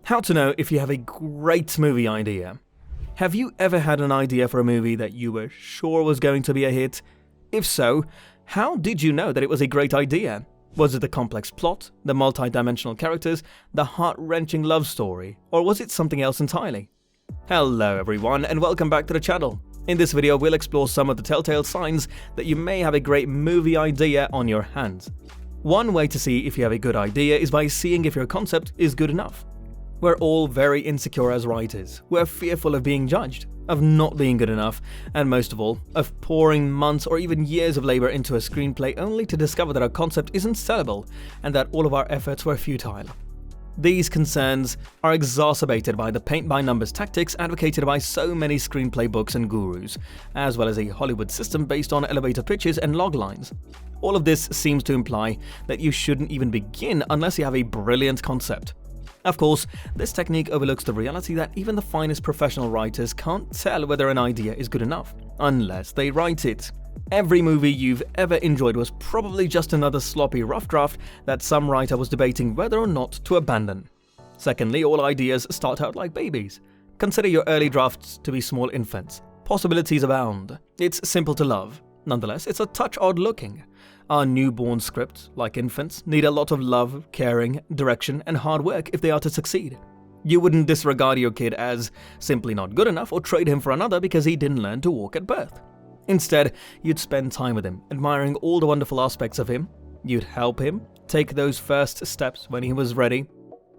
How to know if you have a great movie idea. Have you ever had an idea for a movie that you were sure was going to be a hit? If so, how did you know that it was a great idea? Was it the complex plot, the multi-dimensional characters, the heart-wrenching love story, or was it something else entirely? Hello everyone and welcome back to the channel. In this video we'll explore some of the telltale signs that you may have a great movie idea on your hands. One way to see if you have a good idea is by seeing if your concept is good enough. We're all very insecure as writers. We're fearful of being judged, of not being good enough, and most of all, of pouring months or even years of labor into a screenplay only to discover that our concept isn't sellable and that all of our efforts were futile. These concerns are exacerbated by the paint-by-numbers tactics advocated by so many screenplay books and gurus, as well as a Hollywood system based on elevator pitches and loglines. All of this seems to imply that you shouldn't even begin unless you have a brilliant concept. Of course, this technique overlooks the reality that even the finest professional writers can't tell whether an idea is good enough, unless they write it. Every movie you've ever enjoyed was probably just another sloppy rough draft that some writer was debating whether or not to abandon. Secondly, all ideas start out like babies. Consider your early drafts to be small infants. Possibilities abound. It's simple to love. Nonetheless, it's a touch odd looking. Our newborn scripts, like infants, need a lot of love, caring, direction, and hard work if they are to succeed. You wouldn't disregard your kid as simply not good enough or trade him for another because he didn't learn to walk at birth. Instead, you'd spend time with him, admiring all the wonderful aspects of him. You'd help him take those first steps when he was ready,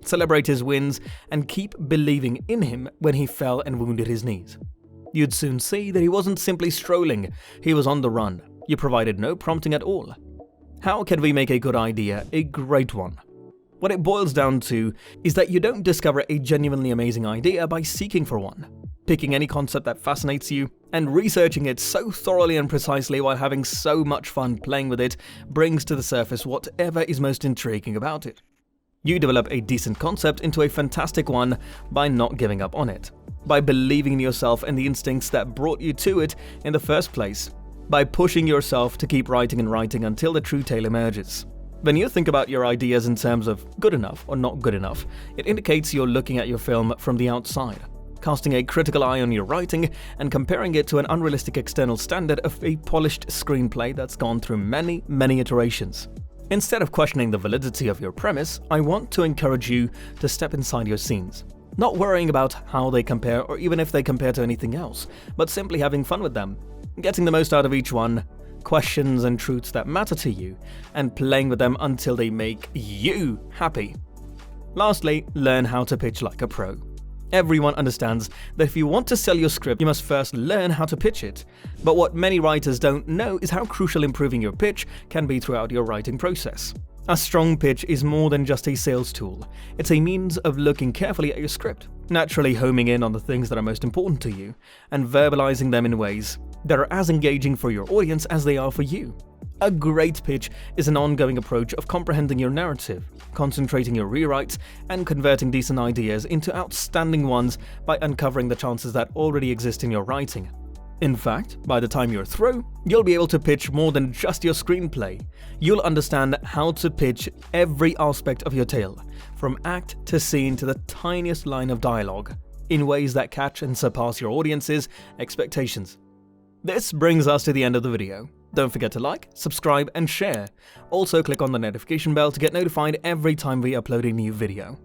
celebrate his wins, and keep believing in him when he fell and wounded his knees. You'd soon see that he wasn't simply strolling, he was on the run. You provided no prompting at all. How can we make a good idea a great one? What it boils down to is that you don't discover a genuinely amazing idea by seeking for one. Picking any concept that fascinates you and researching it so thoroughly and precisely while having so much fun playing with it brings to the surface whatever is most intriguing about it. You develop a decent concept into a fantastic one by not giving up on it, by believing in yourself and the instincts that brought you to it in the first place, by pushing yourself to keep writing and writing until the true tale emerges. When you think about your ideas in terms of good enough or not good enough, it indicates you're looking at your film from the outside, casting a critical eye on your writing and comparing it to an unrealistic external standard of a polished screenplay that's gone through many iterations. Instead of questioning the validity of your premise, I want to encourage you to step inside your scenes, not worrying about how they compare or even if they compare to anything else, but simply having fun with them, getting the most out of each one, questions and truths that matter to you, and playing with them until they make you happy. Lastly, learn how to pitch like a pro. Everyone understands that if you want to sell your script, you must first learn how to pitch it. But what many writers don't know is how crucial improving your pitch can be throughout your writing process. A strong pitch is more than just a sales tool. It's a means of looking carefully at your script, naturally homing in on the things that are most important to you, and verbalizing them in ways that are as engaging for your audience as they are for you. A great pitch is an ongoing approach of comprehending your narrative, concentrating your rewrites, and converting decent ideas into outstanding ones by uncovering the chances that already exist in your writing. In fact, by the time you're through, you'll be able to pitch more than just your screenplay. You'll understand how to pitch every aspect of your tale, from act to scene to the tiniest line of dialogue, in ways that catch and surpass your audience's expectations. This brings us to the end of the video. Don't forget to like, subscribe, and share. Also click on the notification bell to get notified every time we upload a new video.